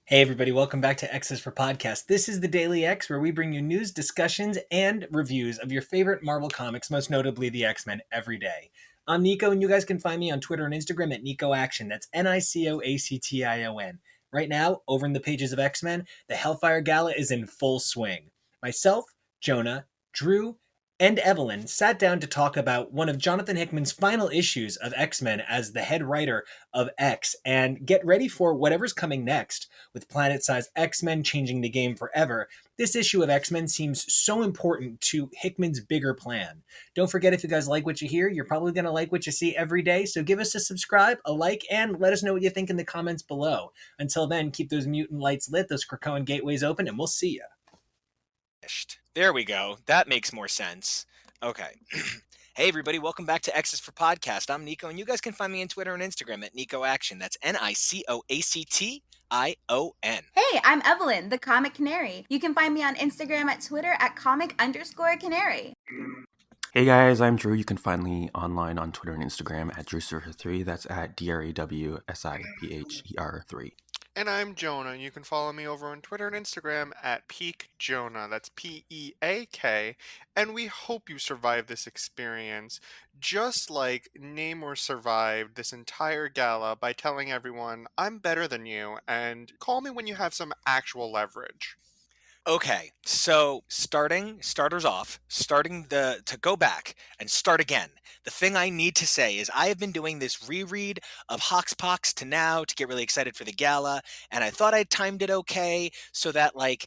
Hey everybody, welcome back to X's4 Podcast. This is the Daily X, where we bring you news, discussions, and reviews of your favorite Marvel comics, most notably the X-Men, every day. I'm Nico, and you guys can find me on Twitter and Instagram at NicoAction. That's NicoAction. Right now, over in the pages of X-Men, the Hellfire Gala is in full swing. Myself, Jonah, Drew, and Evelyn sat down to talk about one of Jonathan Hickman's final issues of X-Men as the head writer of X, and get ready for whatever's coming next. With planet-sized X-Men changing the game forever, this issue of X-Men seems so important to Hickman's bigger plan. Don't forget, if you guys like what you hear, you're probably going to like what you see every day, so give us a subscribe, a like, and let us know what you think in the comments below. Until then, keep those mutant lights lit, those Krakoan gateways open, and we'll see ya. There we go. That makes more sense. Okay. Hey everybody, welcome back to X's4 Podcast. I'm Nico, and you guys can find me on Twitter and Instagram at NicoAction. That's NicoAction. Hey, I'm Evelyn, the Comic Canary. You can find me on Instagram at Twitter at comic_canary. Hey guys, I'm Drew. You can find me online on Twitter and Instagram at Drewsurfer3. That's at DREWSIPHER3. And I'm Jonah. You can follow me over on Twitter and Instagram at PeakJonah. That's PEAK. And we hope you survive this experience, just like Namor survived this entire gala by telling everyone, I'm better than you, and call me when you have some actual leverage. Okay, so to go back and start again. The thing I need to say is I have been doing this reread of Hoxpox to now to get really excited for the gala, and I thought I'd timed it okay so that I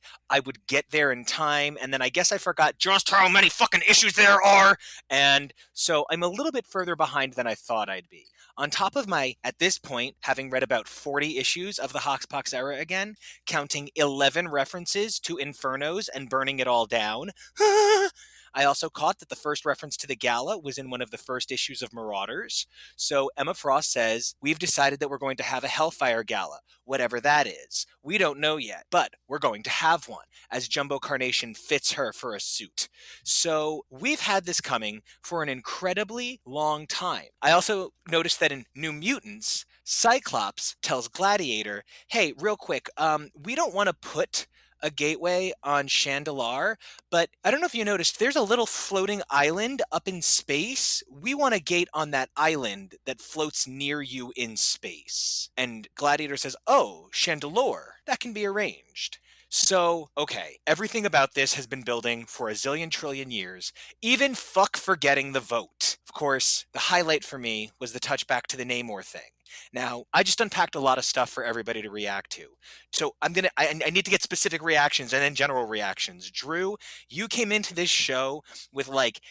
would get there in time, and then I guess I forgot just how many fucking issues there are, and so I'm a little bit further behind than I thought I'd be. On top of my, at this point, having read about 40 issues of the Hoxpox era again, counting 11 references to Infernos and burning it all down. I also caught that the first reference to the gala was in one of the first issues of Marauders. So Emma Frost says, we've decided that we're going to have a Hellfire Gala, whatever that is. We don't know yet, but we're going to have one, as Jumbo Carnation fits her for a suit. So we've had this coming for an incredibly long time. I also noticed that in New Mutants, Cyclops tells Gladiator, hey, real quick, we don't want to put a gateway on Chandelar, but I don't know if you noticed, there's a little floating island up in space. We want a gate on that island that floats near you in space. And Gladiator says, oh, Chandelure, that can be arranged. So, okay, everything about this has been building for a zillion trillion years, even fuck forgetting the vote. Of course, the highlight for me was the touchback to the Namor thing. Now, I just unpacked a lot of stuff for everybody to react to. So I need to get specific reactions and then general reactions. Drew, you came into this show with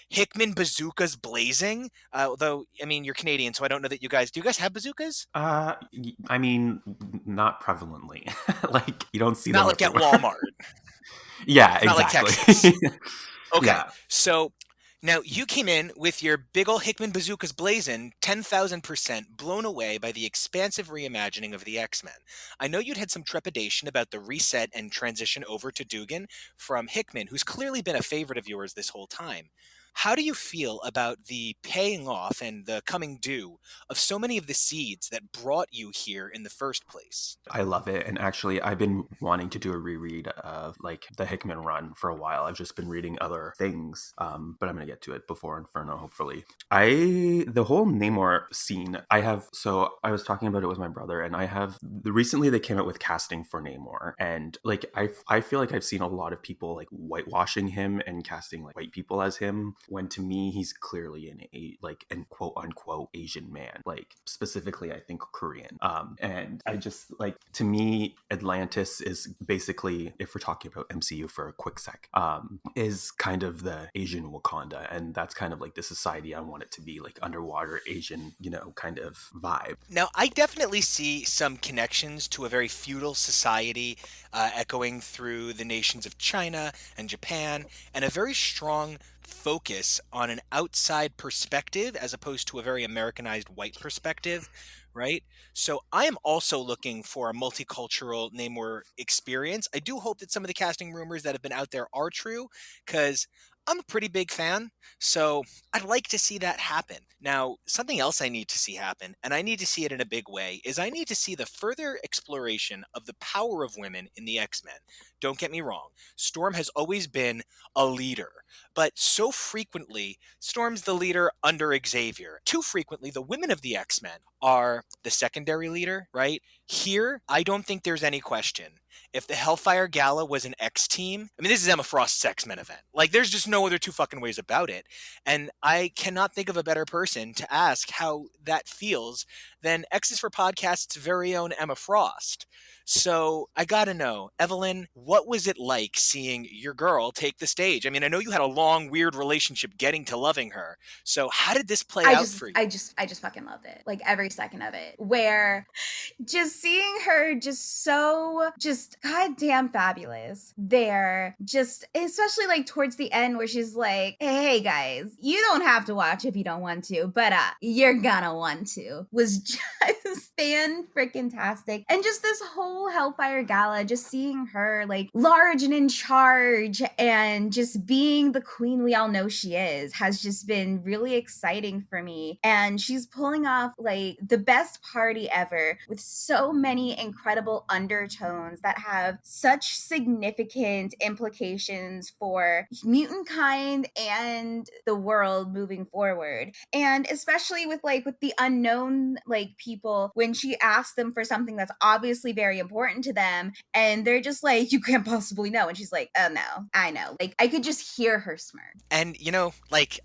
Hickman bazookas blazing. Although, I mean, you're Canadian, so I don't know that do you guys have bazookas? I mean, not prevalently. You don't see them. Not like everywhere. At Walmart. Yeah, not exactly. Like Texas. Okay, yeah. So now, you came in with your big ol' Hickman bazookas blazing, 10,000% blown away by the expansive reimagining of the X-Men. I know you'd had some trepidation about the reset and transition over to Duggan from Hickman, who's clearly been a favorite of yours this whole time. How do you feel about the paying off and the coming due of so many of the seeds that brought you here in the first place? I love it. And actually, I've been wanting to do a reread of the Hickman run for a while. I've just been reading other things, but I'm going to get to it before Inferno, hopefully. The whole Namor scene, I was talking about it with my brother, and recently they came out with casting for Namor. And I feel like I've seen a lot of people whitewashing him and casting white people as him, when to me he's clearly an quote unquote Asian man, specifically I think Korean. And I just to me, Atlantis is basically, if we're talking about MCU for a quick sec, is kind of the Asian Wakanda, and that's kind of the society I want it to be, underwater Asian, kind of vibe. Now, I definitely see some connections to a very feudal society echoing through the nations of China and Japan, and a very strong focus on an outside perspective as opposed to a very Americanized white perspective, right? So I am also looking for a multicultural Namor experience. I do hope that some of the casting rumors that have been out there are true, because I'm a pretty big fan, so I'd like to see that happen. Now, something else I need to see happen, and I need to see it in a big way, is I need to see the further exploration of the power of women in the X-Men. Don't get me wrong, Storm has always been a leader, but so frequently, Storm's the leader under Xavier. Too frequently, the women of the X-Men are the secondary leader, right? Here, I don't think there's any question. If the Hellfire Gala was an X team, I mean, this is Emma Frost's X-Men event. Like, there's just no other two fucking ways about it. And I cannot think of a better person to ask how that feels than X's for Podcast's very own Emma Frost. So I gotta know, Evelyn, what was it like seeing your girl take the stage? I mean, I know you had a long, weird relationship getting to loving her. So how did this play out for you? I just fucking loved it. Like every second of it. Where just seeing her just goddamn fabulous there. Just especially like towards the end where she's like, hey guys, you don't have to watch if you don't want to, but you're gonna want to. Was just fan freaking tastic. And just this whole Hellfire Gala, just seeing her like large and in charge and just being the queen we all know she is, has just been really exciting for me. And she's pulling off like the best party ever with so many incredible undertones that have such significant implications for mutant kind and the world moving forward. And especially with the unknown like people, when she asks them for something that's obviously very important to them and they're just like, you can't possibly know, and she's like, oh no, I know. Like I could just hear her smirk. And like,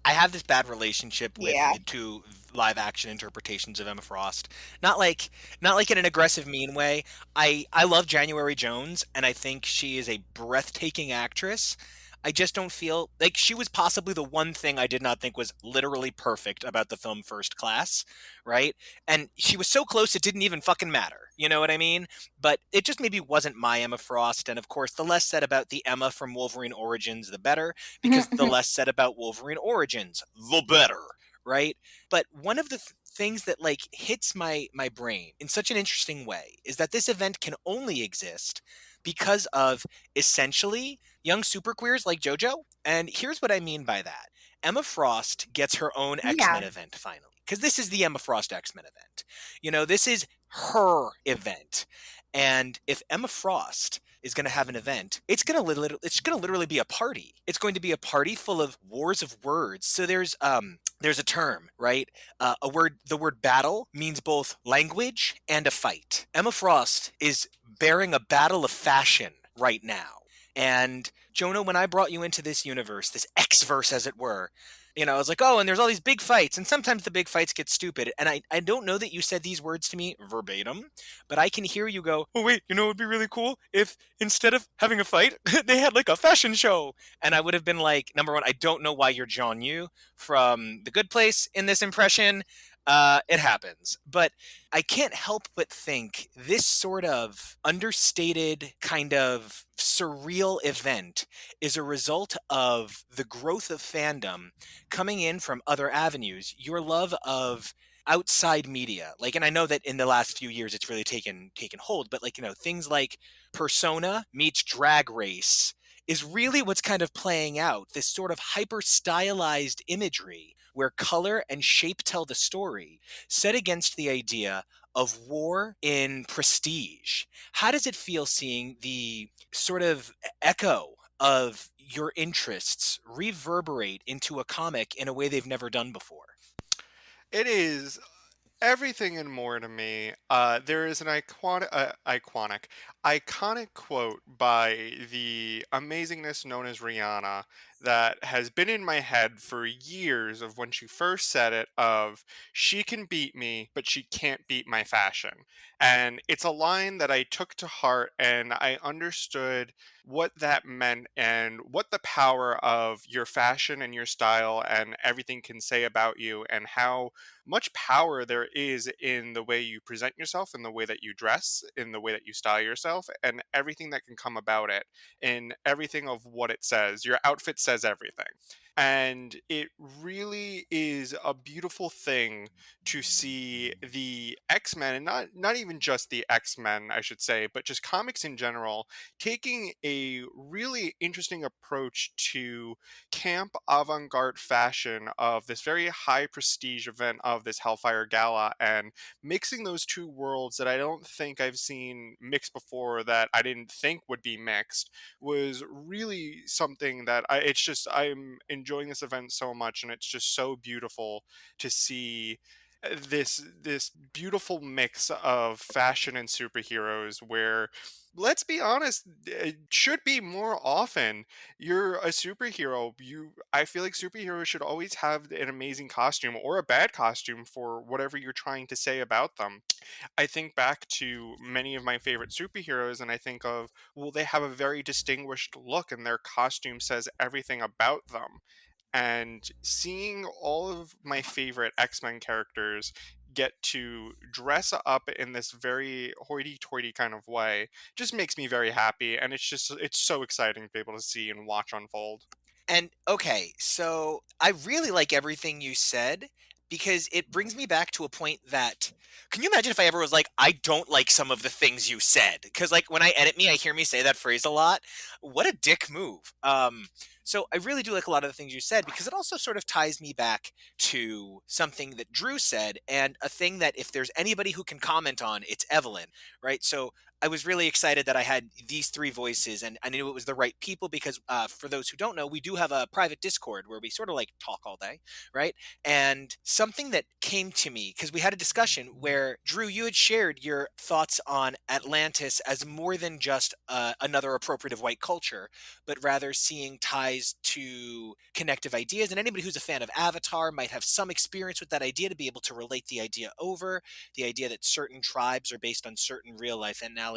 I have this bad relationship with Yeah. the two live action interpretations of Emma Frost. Not like in an aggressive, mean way. I love January Jones, and I think she is a breathtaking actress. I just don't feel like she was possibly the one thing I did not think was literally perfect about the film First Class, right? And she was so close it didn't even fucking matter. You know what I mean? But it just maybe wasn't my Emma Frost. And of course, the less said about the Emma from Wolverine Origins, the better, because the less said about Wolverine Origins, the better, right? But one of the things that like hits my brain in such an interesting way is that this event can only exist because of essentially young superqueers like JoJo. And here's what I mean by that. Emma Frost gets her own X-Men event finally, because this is the Emma Frost X-Men event. This is her event. And if Emma Frost is going to have an event, it's going to literally be a party. It's going to be a party full of wars of words. So there's a term, right? The word battle means both language and a fight. Emma Frost is bearing a battle of fashion right now. And Jonah, when I brought you into this universe, this X-verse as it were, I was like, oh, and there's all these big fights, and sometimes the big fights get stupid. And I don't know that you said these words to me verbatim, but I can hear you go, oh, wait, it would be really cool if instead of having a fight, they had like a fashion show. And I would have been like, number one, I don't know why you're John Yu from The Good Place in this impression. It happens. But I can't help but think this sort of understated kind of surreal event is a result of the growth of fandom coming in from other avenues. Your love of outside media, and I know that in the last few years it's really taken hold, but things like Persona meets Drag Race is really what's kind of playing out, this sort of hyper stylized imagery where color and shape tell the story, set against the idea of war in prestige. How does it feel seeing the sort of echo of your interests reverberate into a comic in a way they've never done before? It is everything and more to me. There is an iconic quote by the amazingness known as Rihanna that has been in my head for years, of when she first said it, of she can beat me, but she can't beat my fashion. And it's a line that I took to heart, and I understood what that meant and what the power of your fashion and your style and everything can say about you, and how much power there is in the way you present yourself, in the way that you dress, in the way that you style yourself, and everything that can come about it, in everything of what it says. Your outfit says everything. And it really is a beautiful thing to see the X-Men, and not even just the X-Men, I should say, but just comics in general, taking a really interesting approach to camp avant-garde fashion of this very high prestige event of this Hellfire Gala, and mixing those two worlds that I don't think I've seen mixed before, that I didn't think would be mixed, was really something that I'm enjoying this event so much, and it's just so beautiful to see this beautiful mix of fashion and superheroes, where, let's be honest, it should be more often. You're a superhero, I feel like superheroes should always have an amazing costume or a bad costume for whatever you're trying to say about them. I think back to many of my favorite superheroes, and I think of, well, they have a very distinguished look and their costume says everything about them. And seeing all of my favorite X-Men characters get to dress up in this very hoity-toity kind of way just makes me very happy, and it's so exciting to be able to see and watch unfold. And okay, so I really like everything you said because it brings me back to a point that, can you imagine if I ever was like, I don't like some of the things you said? Because like when I edit me, I hear me say that phrase a lot. What a dick move. So I really do like a lot of the things you said because it also sort of ties me back to something that Drew said, and a thing that if there's anybody who can comment on, it's Evelyn, right? So I was really excited that I had these three voices, and I knew it was the right people because, for those who don't know, we do have a private Discord where we sort of like talk all day, right? And something that came to me because we had a discussion where, Drew, you had shared your thoughts on Atlantis as more than just another appropriative white culture, but rather seeing ties to connective ideas. And anybody who's a fan of Avatar might have some experience with that idea to be able to relate the idea over, the idea that certain tribes are based on certain real life analogous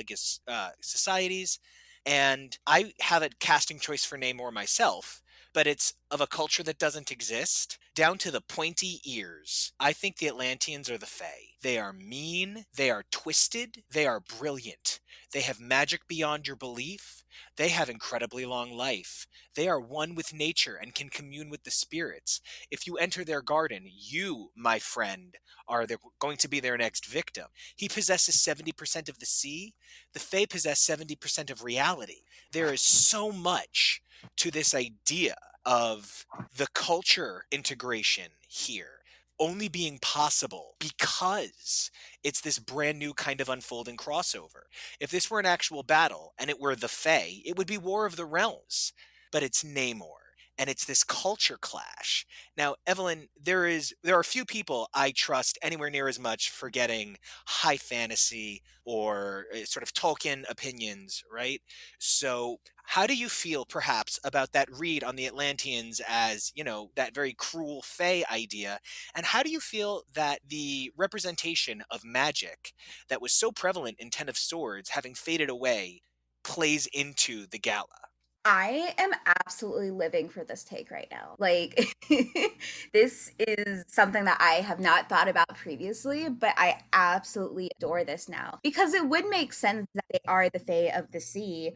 societies. And I have a casting choice for Namor myself, but it's of a culture that doesn't exist, down to the pointy ears. I think the Atlanteans are the Fae. They are mean, they are twisted, they are brilliant. They have magic beyond your belief. They have incredibly long life. They are one with nature and can commune with the spirits. If you enter their garden, you, my friend, are going to be their next victim. He possesses 70% of the sea. The Fae possess 70% of reality. There is so much to this idea of the culture integration here only being possible because it's this brand new kind of unfolding crossover. If this were an actual battle and it were the Fae, it would be War of the Realms, but it's Namor. And it's this culture clash. Now, Evelyn, there are few people I trust anywhere near as much for getting high fantasy or sort of Tolkien opinions, right? So, how do you feel, perhaps, about that read on the Atlanteans as, that very cruel Fae idea? And how do you feel that the representation of magic that was so prevalent in Ten of Swords, having faded away, plays into the gala? I am absolutely living for this take right now. Like, this is something that I have not thought about previously, but I absolutely adore this now because it would make sense that they are the Fae of the Sea,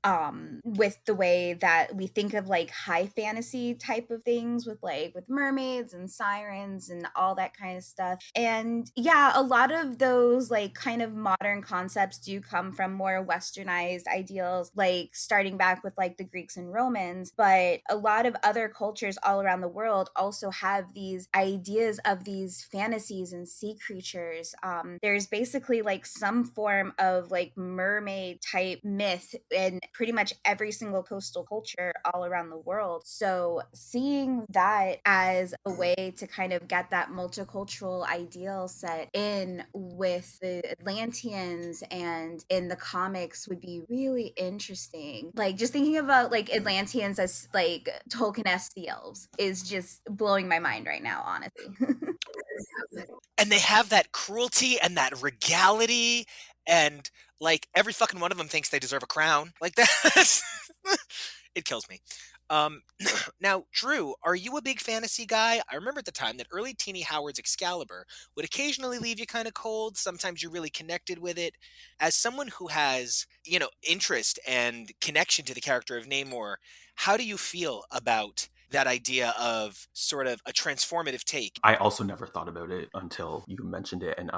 with the way that we think of like high fantasy type of things with mermaids and sirens and all that kind of stuff. And yeah, a lot of those like kind of modern concepts do come from more westernized ideals, like starting back with like the Greeks and Romans, but a lot of other cultures all around the world also have these ideas of these fantasies and sea creatures. There's basically like some form of like mermaid type myth in pretty much every single coastal culture all around the world. So seeing that as a way to kind of get that multicultural ideal set in with the Atlanteans and in the comics would be really interesting. Like just thinking about like Atlanteans as like Tolkien-esque sea elves is just blowing my mind right now, honestly. And they have that cruelty and that regality, and like every fucking one of them thinks they deserve a crown. Like that, it kills me. Now, Drew, are you a big fantasy guy? I remember at the time that early teeny Howard's Excalibur would occasionally leave you kind of cold. Sometimes you're really connected with it. As someone who has, interest and connection to the character of Namor, how do you feel about that idea of sort of a transformative take. I also never thought about it until you mentioned it, and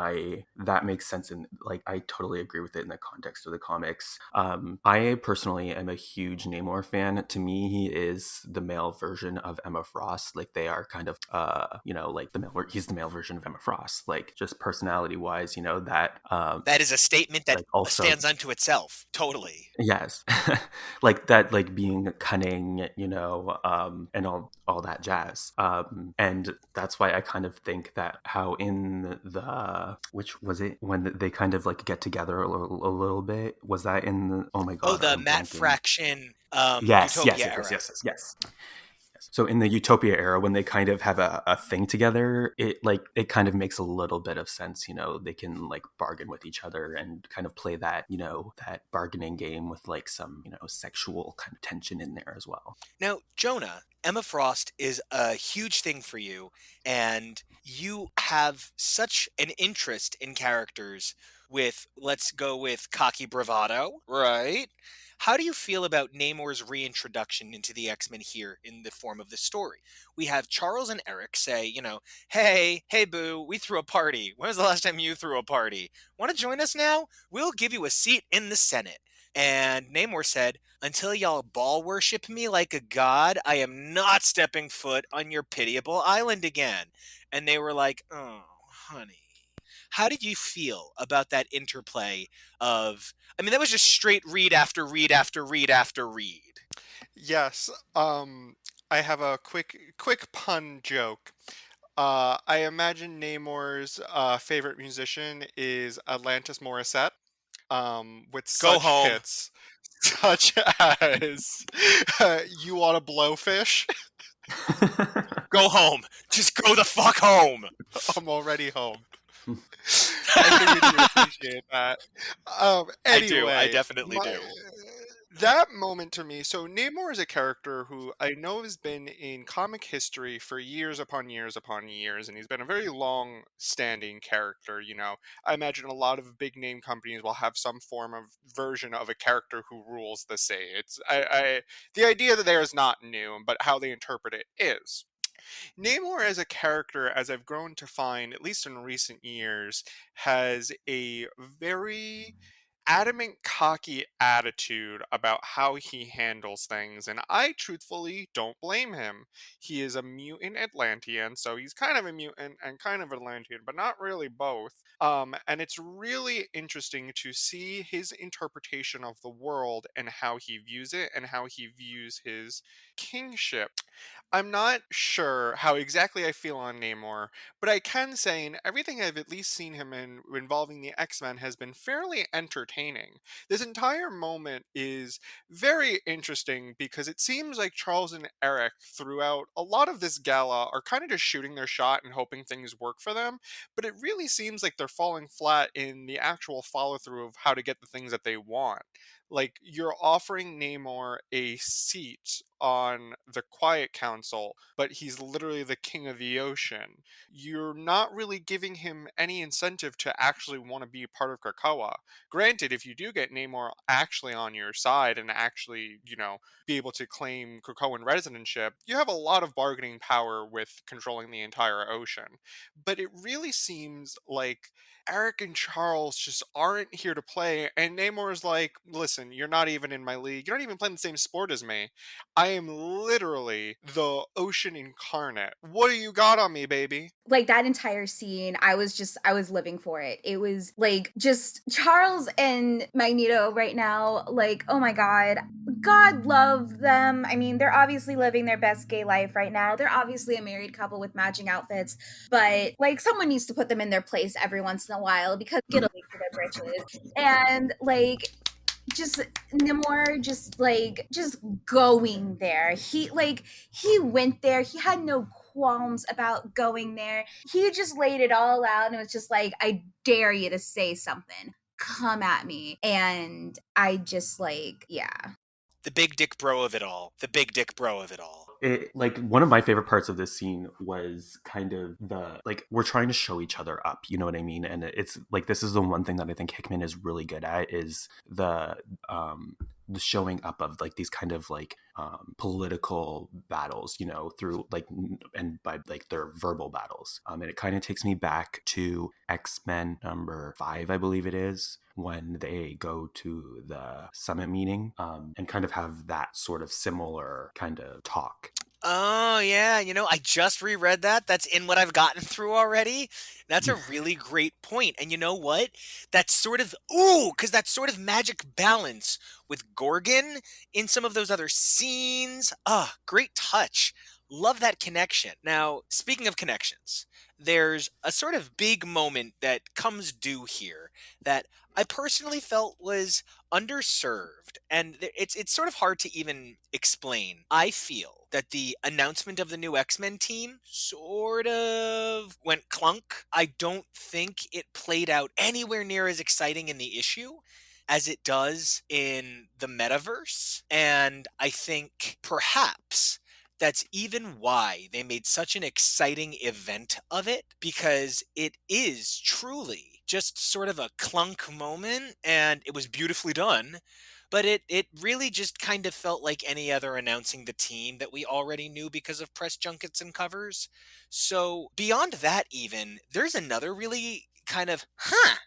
that makes sense, and like I totally agree with it in the context of the comics. I personally am a huge Namor fan. To me, he is the male version of Emma Frost. Like they are kind of like he's the male version of Emma Frost. Like just personality wise, That is a statement that like also stands unto itself. Totally. yes, like that, like being cunning, and all that jazz. And that's why I kind of think that how in which was it when they kind of like get together a little bit, was that in oh my Oh, god, the I'm Matt blanking. Fraction Yes, Utopia era. yes. So in the Utopia era, when they kind of have a thing together, it kind of makes a little bit of sense. They can like bargain with each other and kind of play that, that bargaining game with like some, sexual kind of tension in there as well. Now, Jonah, Emma Frost is a huge thing for you, and you have such an interest in characters with, let's go with cocky bravado, right? How do you feel about Namor's reintroduction into the X-Men here in the form of this story? We have Charles and Eric say, hey boo, we threw a party. When was the last time you threw a party? Want to join us now? We'll give you a seat in the Senate. And Namor said, until y'all ball worship me like a god, I am not stepping foot on your pitiable island again. And they were like, oh, honey. How did you feel about that interplay of, I mean, that was just straight read after read after read after read. Yes. I have a quick pun joke. I imagine Namor's favorite musician is Atlantis Morissette, with Go such home. hits such as You Wanna Blowfish? Go home. Just go the fuck home. I'm already home. I figured you would appreciate that. Anyway, I definitely do. That moment to me, so Namor is a character who I know has been in comic history for years upon years upon years, and he's been a very long-standing character. I imagine a lot of big name companies will have some form of version of a character who rules the sea. The idea that there is not new, but how they interpret it is. Namor as a character, as I've grown to find, at least in recent years, has a very adamant, cocky attitude about how he handles things, and I truthfully don't blame him. He is a mutant Atlantean, so he's kind of a mutant and kind of Atlantean, but not really both. And it's really interesting to see his interpretation of the world and how he views it and how he views his kingship. I'm not sure how exactly I feel on Namor, but I can say in everything I've at least seen him in involving the X-Men has been fairly entertaining. This entire moment is very interesting because it seems like Charles and Eric throughout a lot of this gala are kind of just shooting their shot and hoping things work for them, but it really seems like they're falling flat in the actual follow-through of how to get the things that they want. Like, you're offering Namor a seat on the Quiet Council, but he's literally the king of the ocean. You're not really giving him any incentive to actually want to be part of Krakoa. Granted, if you do get Namor actually on your side and actually, be able to claim Krakoan residentship, you have a lot of bargaining power with controlling the entire ocean. But it really seems like Eric and Charles just aren't here to play, and Namor's like, listen, you're not even in my league. You're not even playing the same sport as me. I am literally the ocean incarnate. What do you got on me, baby? Like that entire scene, I was living for it. It was like just Charles and Magneto right now, like, oh my God love them. I mean, they're obviously living their best gay life right now. They're obviously a married couple with matching outfits, but like someone needs to put them in their place every once in a while because get a leak for their britches. And like just Namor just going there. He went there. He had no qualms about going there. He just laid it all out and it was just like, I dare you to say something. Come at me. And I just yeah. The big dick bro of it all. The big dick bro of it all. Like one of my favorite parts of this scene was kind of we're trying to show each other up, you know what I mean? And it's like, this is the one thing that I think Hickman is really good at, is the showing up of like these kind of like political battles, you know, through like and by like their verbal battles. And it kind of takes me back to X-Men number 5, I believe it is, when they go to the summit meeting and kind of have that sort of similar kind of talk. Oh, yeah. You know, I just reread that. That's in what I've gotten through already. That's a really great point. And you know what? That's sort of, because that sort of magic balance with Gorgon in some of those other scenes. Great touch. Love that connection. Now, speaking of connections, there's a sort of big moment that comes due here that I personally felt was underserved, and it's sort of hard to even explain. I feel that the announcement of the new X-Men team sort of went clunk. I don't think it played out anywhere near as exciting in the issue as it does in the metaverse, and I think perhaps that's even why they made such an exciting event of it, because it is truly just sort of a clunk moment, and it was beautifully done. But it really just kind of felt like any other announcing the team that we already knew because of press junkets and covers. So beyond that even, there's another really kind of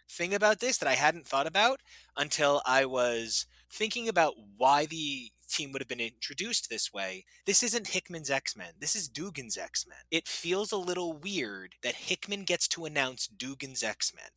thing about this that I hadn't thought about until I was thinking about why the team would have been introduced this way. This isn't Hickman's X-Men. This is Duggan's X-Men. It feels a little weird that Hickman gets to announce Duggan's X-Men.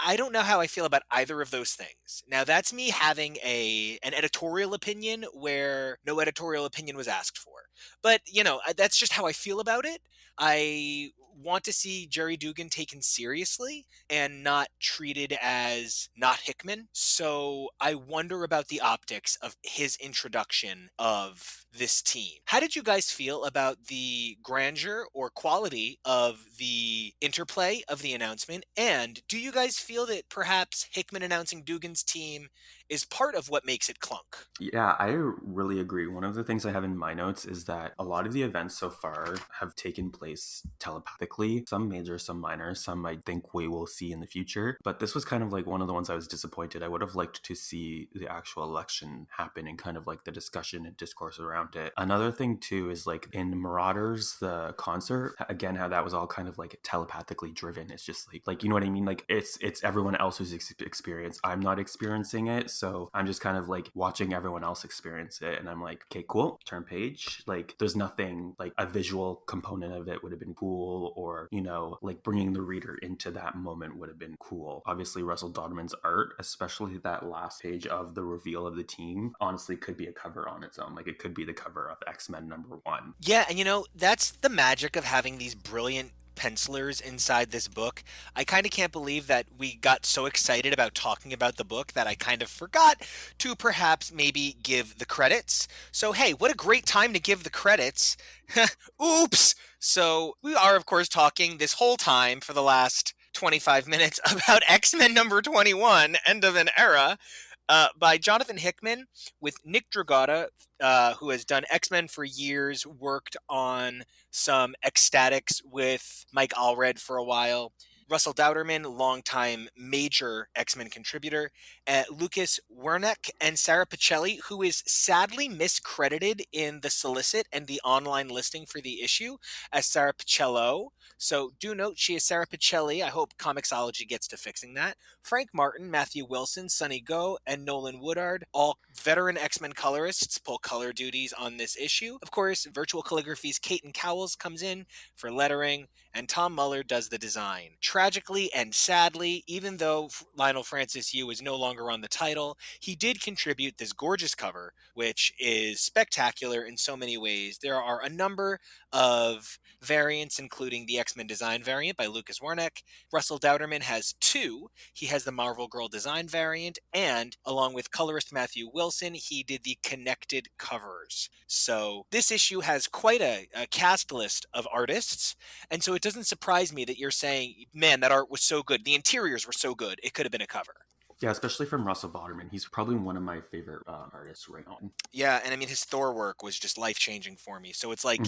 I don't know how I feel about either of those things. Now, that's me having an editorial opinion where no editorial opinion was asked for. But, you know, that's just how I feel about it. I want to see Jerry Duggan taken seriously and not treated as not Hickman. So I wonder about the optics of his introduction of this team. How did you guys feel about the grandeur or quality of the interplay of the announcement? And do you guys feel that perhaps Hickman announcing Duggan's team is part of what makes it clunk? Yeah, I really agree. One of the things I have in my notes is that a lot of the events so far have taken place telepathically, some major, some minor, some I think we will see in the future. But this was kind of like one of the ones I was disappointed. I would have liked to see the actual election happen and kind of like the discussion and discourse around it. Another thing too is like in Marauders, the concert, again, how that was all kind of like telepathically driven. It's just like you know what I mean? Like it's everyone else who's experience. I'm not experiencing it. So I'm just kind of like watching everyone else experience it. And I'm like, okay, cool. Turn page. Like there's nothing like a visual component of it would have been cool, or, you know, like bringing the reader into that moment would have been cool. Obviously, Russell Dodman's art, especially that last page of the reveal of the team, honestly could be a cover on its own. Like it could be the cover of X-Men number 1. Yeah, and you know, that's the magic of having these brilliant pencilers inside this book. I kind of can't believe that we got so excited about talking about the book that I kind of forgot to perhaps maybe give the credits. So, hey, what a great time to give the credits. Oops! So, we are, of course, talking this whole time for the last 25 minutes about X-Men number 21, End of an Era, by Jonathan Hickman, with Nick Dragotta, who has done X-Men for years, worked on some Ecstatics with Mike Allred for a while. Russell Dauterman, longtime major X-Men contributor, Lucas Werneck, and Sarah Pichelli, who is sadly miscredited in the solicit and the online listing for the issue as Sarah Pichello. So do note she is Sarah Pichelli. I hope Comixology gets to fixing that. Frank Martin, Matthew Wilson, Sonny Go, and Nolan Woodard, all veteran X-Men colorists, pull color duties on this issue. Of course, Virtual Calligraphy's Caton Cowles comes in for lettering, and Tom Muller does the design. Tragically and sadly, even though Lionel Francis Yu is no longer on the title, he did contribute this gorgeous cover, which is spectacular in so many ways. There are a number of variants, including the X-Men design variant by Lucas Werneck. Russell Dauterman has 2. He has the Marvel Girl design variant, and along with colorist Matthew Wilson, he did the connected covers. So this issue has quite a cast list of artists, and so it doesn't surprise me that you're saying, man, that art was so good. The interiors were so good. It could have been a cover. Yeah, especially from Russell Dauterman. He's probably one of my favorite artists right now. Yeah, and I mean, his Thor work was just life-changing for me. So it's like,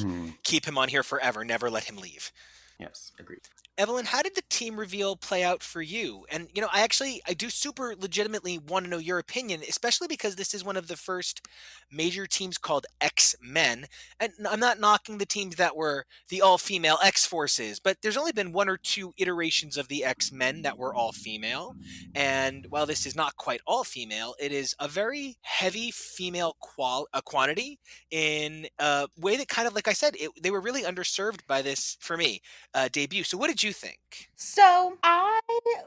keep him on here forever. Never let him leave. Yes, agreed. Evelyn, how did the team reveal play out for you? And I do super legitimately want to know your opinion, especially because this is one of the first major teams called X-Men. And I'm not knocking the teams that were the all-female X-Forces, but there's only been one or two iterations of the X-Men that were all-female. And while this is not quite all-female, it is a very heavy female quantity in a way that kind of, like I said, they were really underserved by this, for me, debut. So what did you think? So I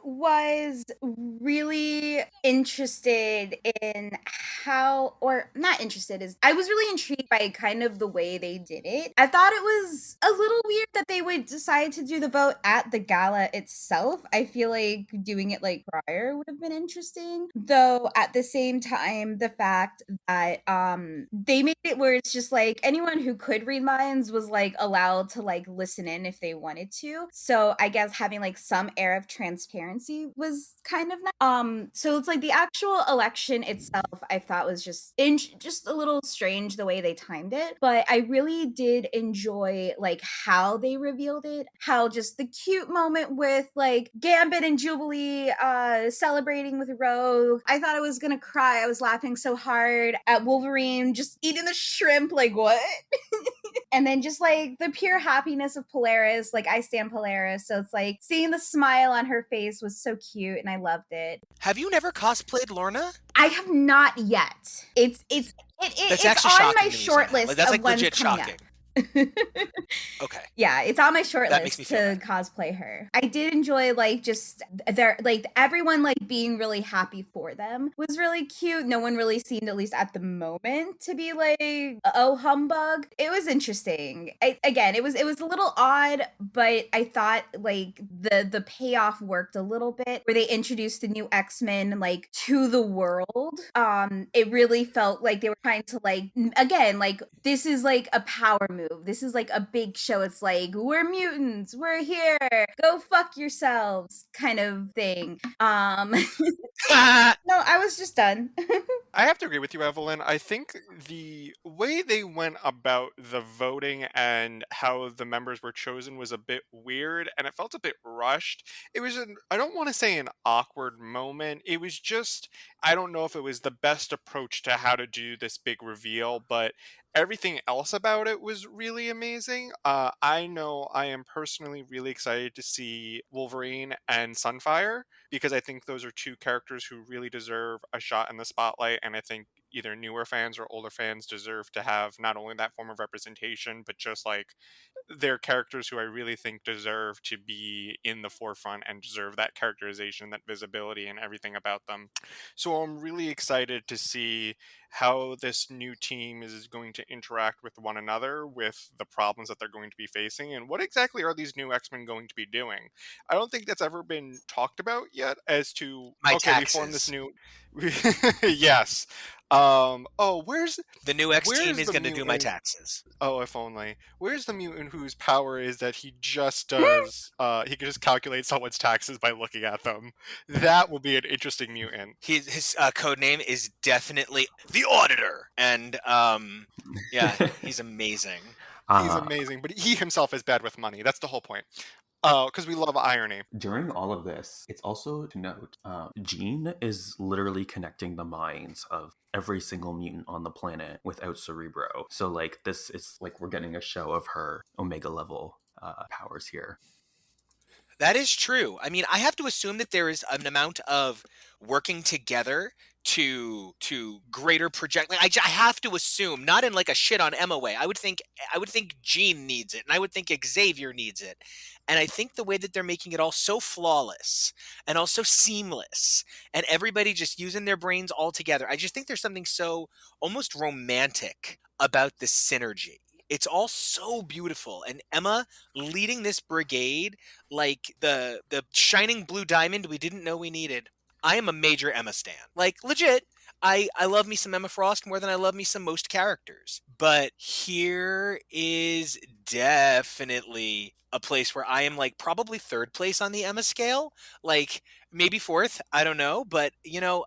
was really interested in how, or not interested, is I was really intrigued by kind of the way they did it. I thought it was a little weird that they would decide to do the vote at the gala itself. I feel like doing it like prior would have been interesting. Though at the same time, the fact that they made it where it's just like anyone who could read minds was like allowed to like listen in if they wanted to. So I guess having like some air of transparency was kind of nice. So it's like the actual election itself I thought was just just a little strange the way they timed it, but I really did enjoy like how they revealed it, how just the cute moment with like Gambit and Jubilee celebrating with Rogue. I thought I was gonna cry. I was laughing so hard at Wolverine just eating the shrimp, like what? And then just like the pure happiness of Polaris, like I stand Polaris, so it's like seeing the smile on her face was so cute and I loved it. Have you never cosplayed Lorna? I have not yet. It's That's actually on shocking my to me short somehow. list Like, that's of like ones legit coming shocking. up. Okay. Yeah, it's on my short That makes list me feel to cosplay her. I did enjoy like just their like everyone like being really happy for them was really cute. No one really seemed, at least at the moment, to be like, oh humbug. It was interesting. Again, it was a little odd, but I thought like the payoff worked a little bit where they introduced the new X-Men like to the world. It really felt like they were trying to like, again, like this is like a power move. This is like a big show. It's like, we're mutants, we're here, go fuck yourselves kind of thing. No, I was just done. I have to agree with you, Evelyn. I think the way they went about the voting and how the members were chosen was a bit weird and it felt a bit rushed. It was I don't want to say an awkward moment. It was just, I don't know if it was the best approach to how to do this big reveal, but everything else about it was really amazing. I know I am personally really excited to see Wolverine and Sunfire because I think those are two characters who really deserve a shot in the spotlight. And I think either newer fans or older fans deserve to have not only that form of representation, but just like they're characters who I really think deserve to be in the forefront and deserve that characterization, that visibility, and everything about them. So I'm really excited to see how this new team is going to interact with one another, with the problems that they're going to be facing, and what exactly are these new X-Men going to be doing. I don't think that's ever been talked about yet as to, My okay, we formed this taxes. new yes. Where's The new X team where's is the going to do my mutant? taxes. Oh, if only. Where's the mutant whose power is that he just does, he can just calculate someone's taxes by looking at them? That will be an interesting mutant. His code name is definitely the Auditor, and yeah, he's amazing. He's uh, amazing, but he himself is bad with money. That's the whole point. Because we love irony. During all of this, it's also to note, Jean is literally connecting the minds of every single mutant on the planet without Cerebro. So, like, this is like we're getting a show of her Omega level powers here. That is true. I mean, I have to assume that there is an amount of working together to greater project. Like, I have to assume, not in like a shit on Emma way. I would think Jean needs it, and I would think Xavier needs it, and I think the way that they're making it all so flawless and also seamless, and everybody just using their brains all together. I just think there's something so almost romantic about the synergy. It's all so beautiful, and Emma leading this brigade like the shining blue diamond we didn't know we needed. I am a major Emma stan. Like, legit, I love me some Emma Frost more than I love me some most characters. But here is definitely a place where I am like probably third place on the Emma scale. Like, maybe fourth, I don't know. But,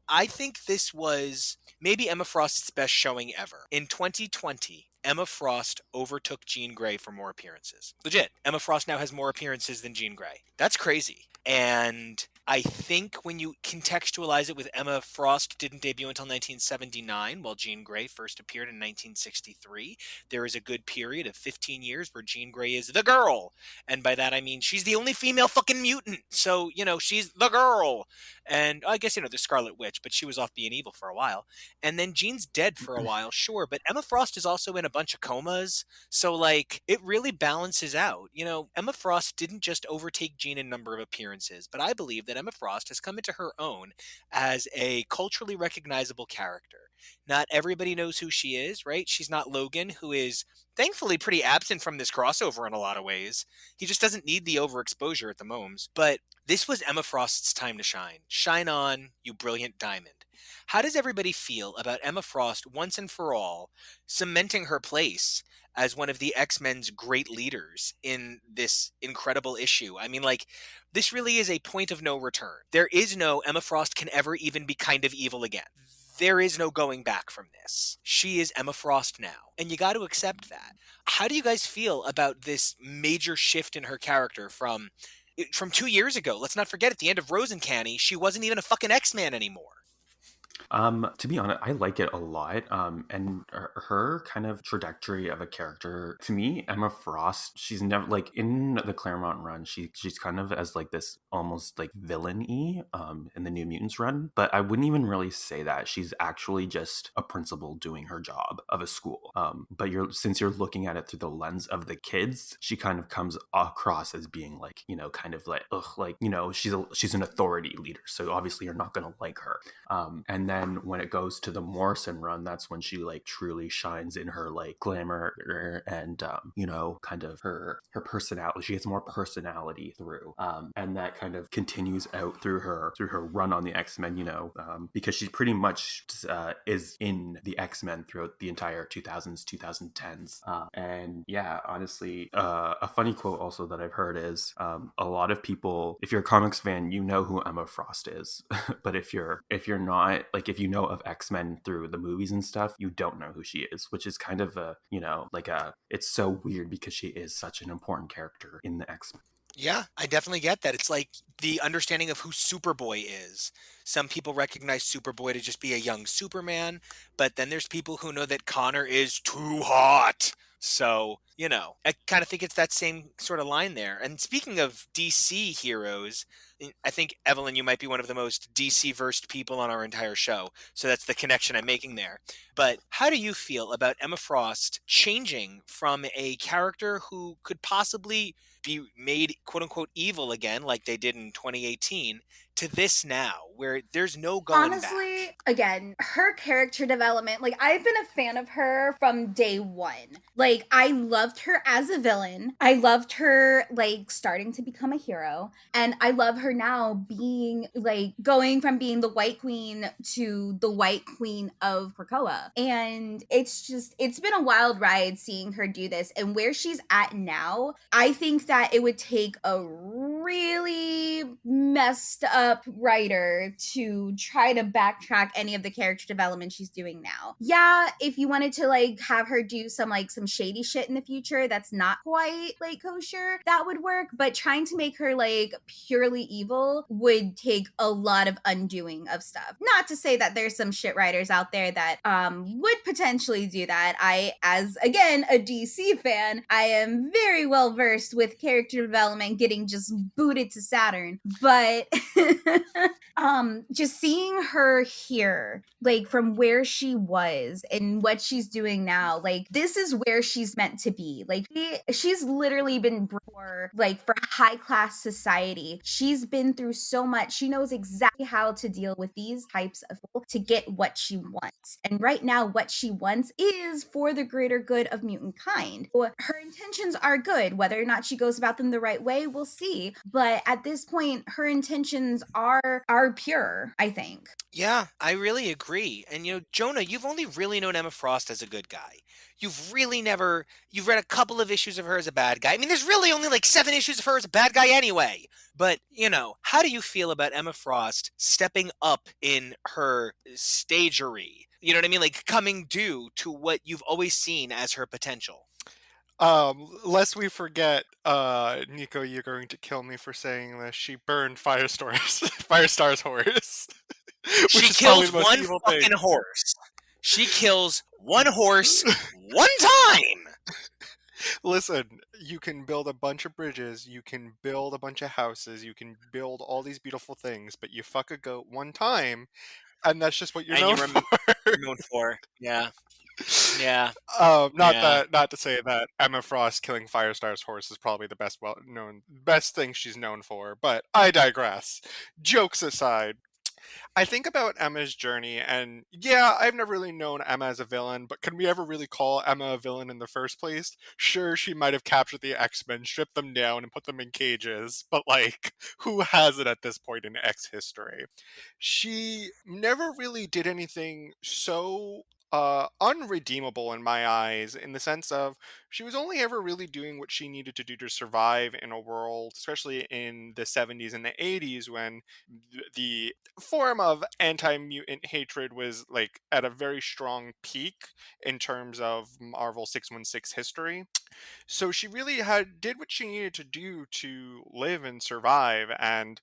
I think this was maybe Emma Frost's best showing ever. In 2020, Emma Frost overtook Jean Grey for more appearances. Legit. Emma Frost now has more appearances than Jean Grey. That's crazy. And I think when you contextualize it with Emma Frost didn't debut until 1979, while Jean Grey first appeared in 1963, there is a good period of 15 years where Jean Grey is the girl. And by that I mean she's the only female fucking mutant. So, she's the girl. And I guess, the Scarlet Witch, but she was off being evil for a while. And then Jean's dead for a while, sure, but Emma Frost is also in a bunch of comas. So, it really balances out. Emma Frost didn't just overtake Jean in number of appearances, but I believe that Emma Frost has come into her own as a culturally recognizable character. Not everybody knows who she is, right? She's not Logan, who is thankfully pretty absent from this crossover in a lot of ways. He just doesn't need the overexposure at the moments. But this was Emma Frost's time to shine. Shine on, you brilliant diamond. How does everybody feel about Emma Frost once and for all cementing her place as one of the X-Men's great leaders in this incredible issue? I mean, this really is a point of no return. There is no Emma Frost can ever even be kind of evil again. There is no going back from this. She is Emma Frost now, and you got to accept that. How do you guys feel about this major shift in her character from 2 years ago? Let's not forget, at the end of Rosencanny, she wasn't even a fucking X-Man anymore. To be honest, I like it a lot. And her kind of trajectory of a character, to me, Emma Frost, she's never in the Claremont run, she's kind of as this almost villain-y in the New Mutants run, but I wouldn't even really say that. She's actually just a principal doing her job of a school. But since you're looking at it through the lens of the kids, she kind of comes across as being she's an authority leader, so obviously you're not gonna like her. And then when it goes to the Morrison run, that's when she truly shines in her glamour and kind of her personality. She gets more personality through, and that kind of continues out through her run on the X-Men. Because she pretty much is in the X-Men throughout the entire 2000s, 2010s. And yeah, honestly, a funny quote also that I've heard is a lot of people, if you're a comics fan, you know who Emma Frost is, but if you're not if you know of X-Men through the movies and stuff, you don't know who she is, which is kind of it's so weird because she is such an important character in the X-Men. Yeah, I definitely get that. It's like the understanding of who Superboy is. Some people recognize Superboy to just be a young Superman, but then there's people who know that Connor is too hot. So, I kind of think it's that same sort of line there. And speaking of DC heroes, I think, Evelyn, you might be one of the most DC-versed people on our entire show. So that's the connection I'm making there. But how do you feel about Emma Frost changing from a character who could possibly be made quote-unquote evil again, like they did in 2018, to this now, where there's no going back? Honestly, again, her character development, I've been a fan of her from day one. I loved her as a villain. I loved her, starting to become a hero. And I love her now being, going from being the White Queen to the White Queen of Krakoa. And it's been a wild ride seeing her do this. And where she's at now, I think that it would take a really messed up writer to try to backtrack any of the character development she's doing now. Yeah, if you wanted to have her do some shady shit in the future that's not quite kosher, that would work, but trying to make her purely evil would take a lot of undoing of stuff. Not to say that there's some shit writers out there that would potentially do that. I, as again a DC fan, I am very well versed with character development getting just booted to Saturn, but just seeing her here, from where she was and what she's doing now, this is where she's meant to be. She's literally been for high class society. She's been through so much. She knows exactly how to deal with these types of people to get what she wants. And right now, what she wants is for the greater good of mutant kind. Her intentions are good. Whether or not she goes about them the right way, we'll see. But at this point, her intentions are pure, I think. Yeah, I really agree. And Jonah, you've only really known Emma Frost as a good guy. You've read a couple of issues of her as a bad guy. I mean, there's really only 7 issues of her as a bad guy anyway. But, how do you feel about Emma Frost stepping up in her stagery? You know what I mean? Like coming due to what you've always seen as her potential. Lest we forget, Nico, you're going to kill me for saying this. She burned Firestar's horse, which She is probably kills the most one evil fucking thing. horse. She kills one horse one time. Listen, you can build a bunch of bridges, you can build a bunch of houses, you can build all these beautiful things, but you fuck a goat one time, and that's just what you're And known you're for. known for. Yeah. Yeah. Not Yeah. to say that Emma Frost killing Firestar's horse is probably the best thing she's known for, but I digress. Jokes aside, I think about Emma's journey, and yeah, I've never really known Emma as a villain, but can we ever really call Emma a villain in the first place? Sure, she might have captured the X-Men, stripped them down, and put them in cages, but like, who hasn't at this point in X history? She never really did anything so unredeemable in my eyes, in the sense of she was only ever really doing what she needed to do to survive in a world, especially in the 70s and the 80s, when the form of anti-mutant hatred was like at a very strong peak in terms of Marvel 616 history. So she really did what she needed to do to live and survive. And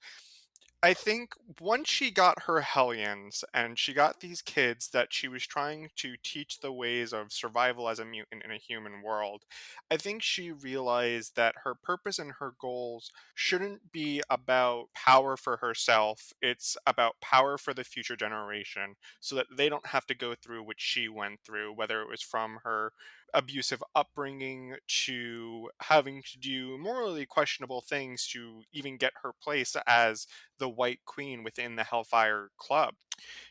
I think once she got her Hellions and she got these kids that she was trying to teach the ways of survival as a mutant in a human world, I think she realized that her purpose and her goals shouldn't be about power for herself. It's about power for the future generation so that they don't have to go through what she went through, whether it was from her abusive upbringing to having to do morally questionable things to even get her place as the White Queen within the Hellfire Club.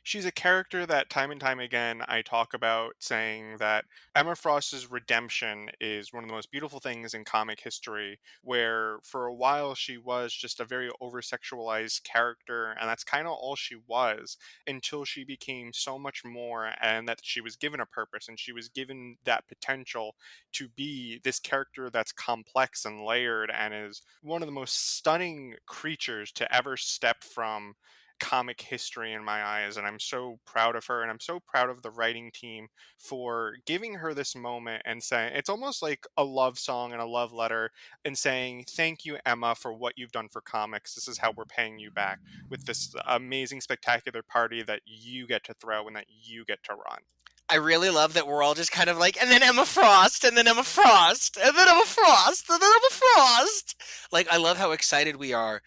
She's a character that time and time again I talk about, saying that Emma Frost's redemption is one of the most beautiful things in comic history, where for a while she was just a very over sexualized character, and that's kind of all she was until she became so much more, and that she was given a purpose and she was given that potential to be this character that's complex and layered and is one of the most stunning creatures to ever step from comic history in my eyes. And I'm so proud of her, and I'm so proud of the writing team for giving her this moment and saying it's almost like a love song and a love letter, and saying thank you, Emma, for what you've done for comics. This is how we're paying you back with this amazing spectacular party that you get to throw and that you get to run. I really love that we're all just kind of like, and then Emma Frost, and then Emma Frost, and then Emma Frost, and then Emma Frost. Like, I love how excited we are.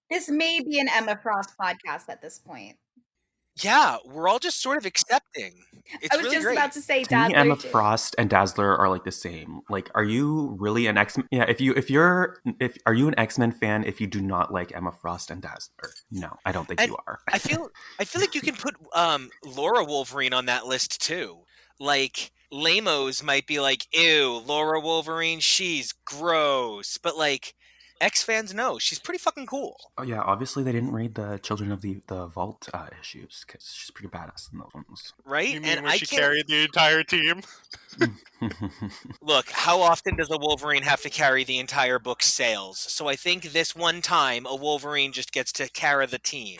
This may be an Emma Frost podcast at this point. Yeah, we're all just sort of accepting. It's I was really just great. about to say To me, Dazzler Emma too. Frost and Dazzler are like the same. Like, are you really an X? Yeah, if are you an X-Men fan if you do not like Emma Frost and Dazzler? No, I don't think And you are. I feel like you can put Laura Wolverine on that list too. Like Lamos might be like, ew, Laura Wolverine, she's gross. But like X fans know she's pretty fucking cool. Oh yeah, obviously they didn't read the Children of the Vault issues because she's pretty badass in those ones. Right? You And mean when I she can't carried the entire team? look, how often does a Wolverine have to carry the entire book's sales? So I think this one time a Wolverine just gets to carry the team.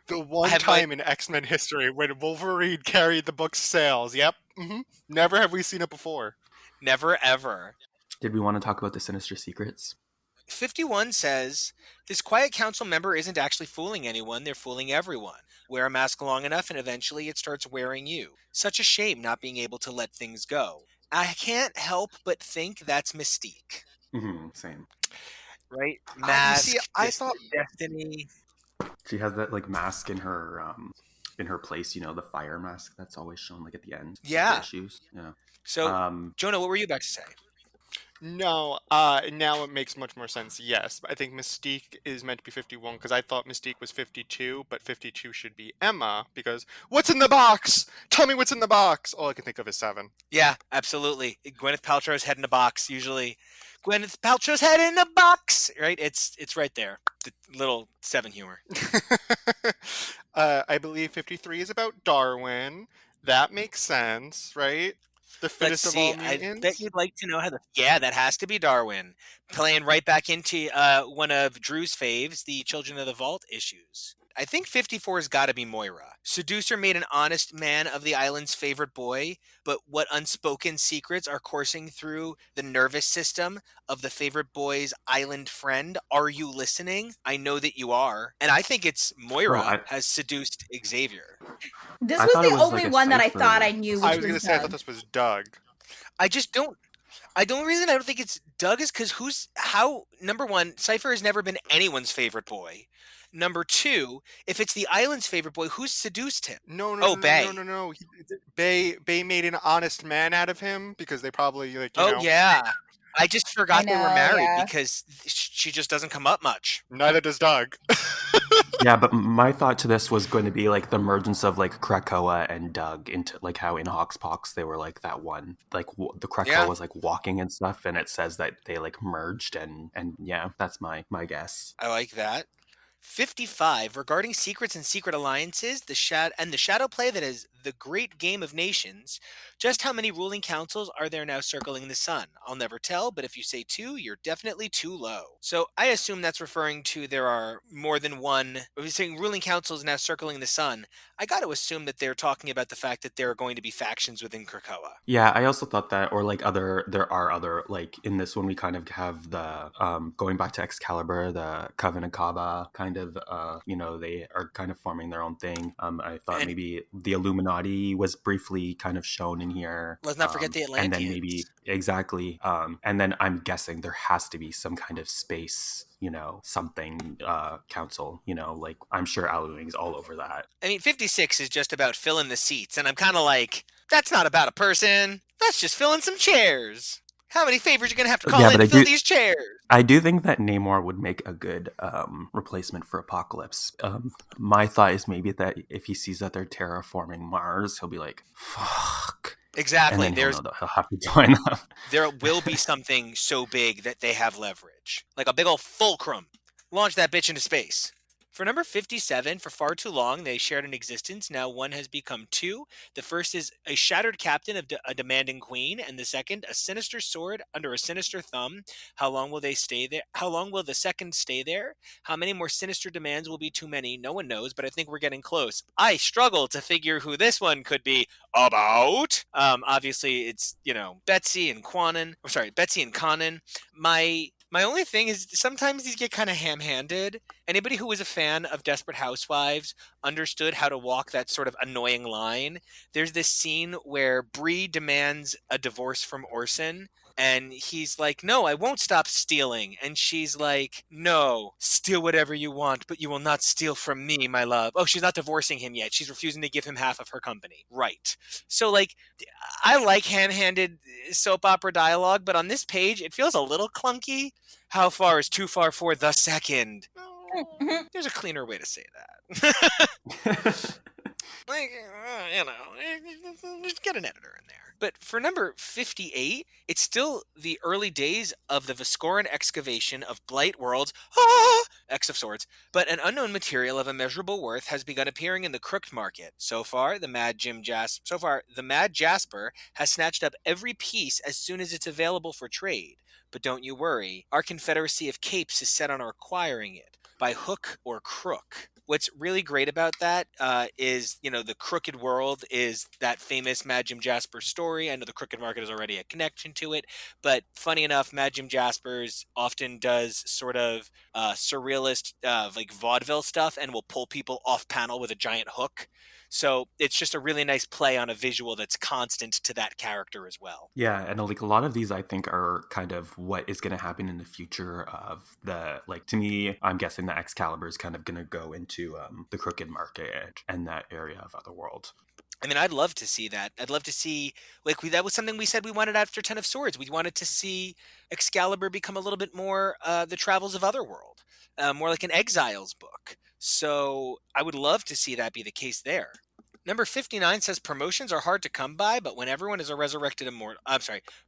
The one time in X-Men history when Wolverine carried the book's sales. Yep. Never have we seen it before. Never ever. Did we want to talk about the Sinister Secrets? 51 says, this quiet council member isn't actually fooling anyone, they're fooling everyone. Wear a mask long enough and eventually it starts wearing you. Such a shame not being able to let things go. I can't help but think that's Mystique. Same. Right? You Mask, see, I thought Destiny. She has that like mask in her place, you know, the fire mask that's always shown like at the end of Yeah. the issues. Yeah. So, Jonah, what were you about to say? no. Now it makes much more sense. Yes, I think Mystique is meant to be 51 because I thought Mystique was 52, but 52 should be Emma because what's in the box? Tell me what's in the box. All I can think of is 7. Yeah, absolutely. Gwyneth Paltrow's head in a box, usually. Gwyneth Paltrow's head in a box, right? It's right there. The little 7 humor. I believe 53 is about Darwin. That makes sense, right? The fittest Let's of all see. I mutants. bet you'd like to know how yeah, that has to be Darwin. Playing right back into one of Drew's faves, the Children of the Vault issues. I think 54's got to be Moira. Seducer made an honest man of the island's favorite boy, but what unspoken secrets are coursing through the nervous system of the favorite boy's island friend? Are you listening? I know that you are. And I think it's Moira has seduced Xavier. This I was thought it the was only like a one that I cipher. thought I knew, I which was gonna was say I thought Doug. this was Doug. I don't reason I don't think it's Doug is because number one, Cypher has never been anyone's favorite boy. Number two, if it's the island's favorite boy, who's seduced him? No. Bay. No. Bay made an honest man out of him because they probably Yeah. I just forgot they were know, married yeah. because she just doesn't come up much. Neither does Doug. Yeah, but my thought to this was going to be like the emergence of like Krakoa and Doug into like how in Hoxpox they were like that one, like the Krakoa was like walking and stuff, and it says that they like merged and yeah, that's my guess. I like that. 55, regarding secrets and secret alliances, the shadow play that is the great game of nations. Just how many ruling councils are there now circling the sun? I'll never tell, but if you say 2, you're definitely too low. So I assume that's referring to there are more than one. If you're saying ruling councils now circling the sun, I got to assume that they're talking about the fact that there are going to be factions within Krakoa. Yeah, I also thought that, or like there are other, like in this one we kind of have the going back to Excalibur, the Coven of Kaba kind of they are kind of forming their own thing. I thought maybe the Illuminati was briefly kind of shown in here. Let's not forget the Atlanteans. And then maybe exactly. And then I'm guessing there has to be some kind of space, something council, like I'm sure Aluing's all over that. I mean, 56 is just about filling the seats, and I'm kind of like, that's not about a person. That's just filling some chairs. How many favors are you going to have to call in to fill these chairs? I do think that Namor would make a good replacement for Apocalypse. My thought is maybe that if he sees that they're terraforming Mars, he'll be like, fuck. Exactly. And then he'll have to join them. There will be something so big that they have leverage. Like a big old fulcrum. Launch that bitch into space. For number 57, for far too long, they shared an existence. Now one has become 2. The first is a shattered captain of a demanding queen, and the second, a sinister sword under a sinister thumb. How long will they stay there? How long will the second stay there? How many more sinister demands will be too many? No one knows, but I think we're getting close. I struggle to figure who this one could be about. Obviously, it's, Betsy and Conan. My only thing is sometimes these get kind of ham-handed. Anybody who was a fan of Desperate Housewives understood how to walk that sort of annoying line. There's this scene where Bree demands a divorce from Orson, and he's like, no, I won't stop stealing. And she's like, no, steal whatever you want, but you will not steal from me, my love. Oh, she's not divorcing him yet. She's refusing to give him half of her company. Right. So, I like ham-handed soap opera dialogue, but on this page, it feels a little clunky. How far is too far for the second? There's a cleaner way to say that. Just get an editor in there. But for number 58, it's still the early days of the Viscoran excavation of Blight World's X of Swords, but an unknown material of immeasurable worth has begun appearing in the crooked market. So far, the Mad Jasper has snatched up every piece as soon as it's available for trade. But don't you worry, our Confederacy of Capes is set on acquiring it, by hook or crook. What's really great about that is, the Crooked World is that famous Mad Jim Jasper story. I know the Crooked Market is already a connection to it, but funny enough, Mad Jim Jaspers often does sort of surrealist, vaudeville stuff and will pull people off panel with a giant hook. So it's just a really nice play on a visual that's constant to that character as well. Yeah, and a lot of these I think are kind of what is going to happen in the future of to me, I'm guessing that Excalibur is kind of going to go into the Crooked Market and that area of Otherworld. I mean, I'd love to see that. I'd love to see, that was something we said we wanted after Ten of Swords. We wanted to see Excalibur become a little bit more the Travels of Otherworld, more like an Exiles book. So I would love to see that be the case there. Number 59 says promotions are hard to come by, but when everyone is a resurrected immortal.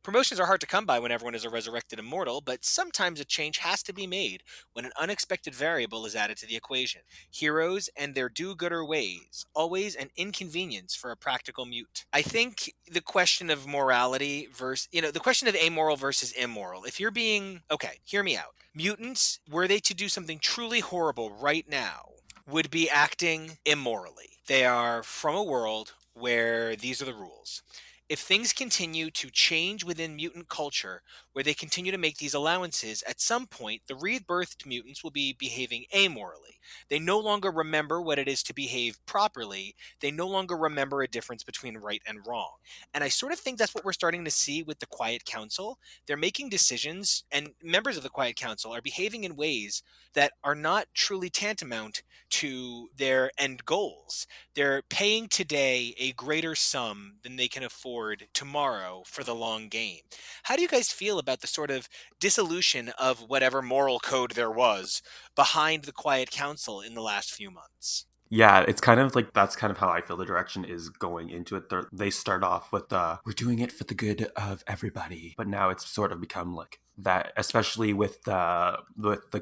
Promotions are hard to come by when everyone is a resurrected immortal, but sometimes a change has to be made when an unexpected variable is added to the equation. Heroes and their do-gooder ways, always an inconvenience for a practical mute. I think the question of morality versus, the question of amoral versus immoral. If you're being, okay, hear me out. Mutants, were they to do something truly horrible right now, would be acting immorally. They are from a world where these are the rules. If things continue to change within mutant culture, where they continue to make these allowances, at some point the rebirthed mutants will be behaving amorally. They no longer remember what it is to behave properly. They no longer remember a difference between right and wrong. And I sort of think that's what we're starting to see with the Quiet Council. They're making decisions, and members of the Quiet Council are behaving in ways that are not truly tantamount to their end goals. They're paying today a greater sum than they can afford tomorrow for the long game. How do you guys feel about the sort of dissolution of whatever moral code there was behind the Quiet Council in the last few months? Yeah, it's kind of like that's kind of how I feel the direction is going into it. They start off with we're doing it for the good of everybody, but now it's sort of become like that, especially with the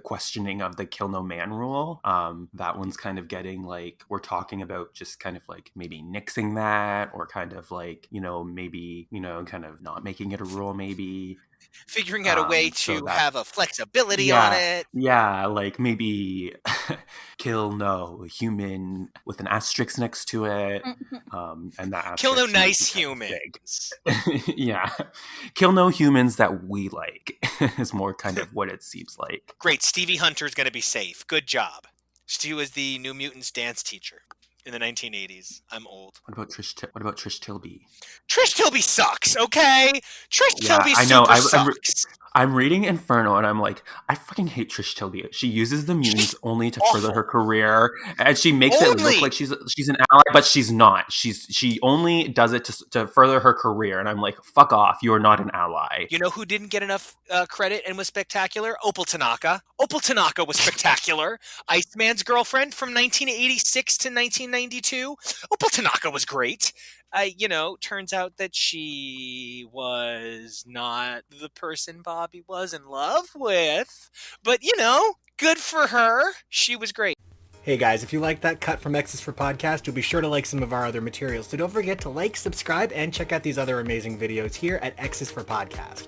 questioning of the kill no man rule. That one's kind of getting like we're talking about just kind of like maybe nixing that, or kind of like maybe kind of not making it a rule, maybe figuring out a way so to that have a flexibility on yeah, it. yeah, like maybe kill no human with an asterisk next to it, and that Kill no asterisk might nice be kind of humans. big. Yeah, kill no humans that we like is more kind of what it seems like. Great, Stevie Hunter's going to be safe. Good job. Stu was the New Mutants dance teacher in the 1980s. I'm old. What about Trish Tilby? Trish Tilby sucks, okay? Trish Yeah, Tilby I know. super sucks. I'm reading Inferno and I'm like, I fucking hate Trish Tilby. She uses the mutants only to further awful. her career, and she makes it look like she's an ally, but she's not. She only does it to further her career, and I'm like, fuck off. You are not an ally. You know who didn't get enough credit and was spectacular? Opal Tanaka. Opal Tanaka was spectacular. Iceman's girlfriend from 1986 to 1992. Opal Tanaka was great. Turns out that she was not the person Bobby was in love with. But, good for her. She was great. Hey guys, if you like that cut from X's4 Podcast, you'll be sure to like some of our other materials. So don't forget to like, subscribe, and check out these other amazing videos here at X's4 Podcast.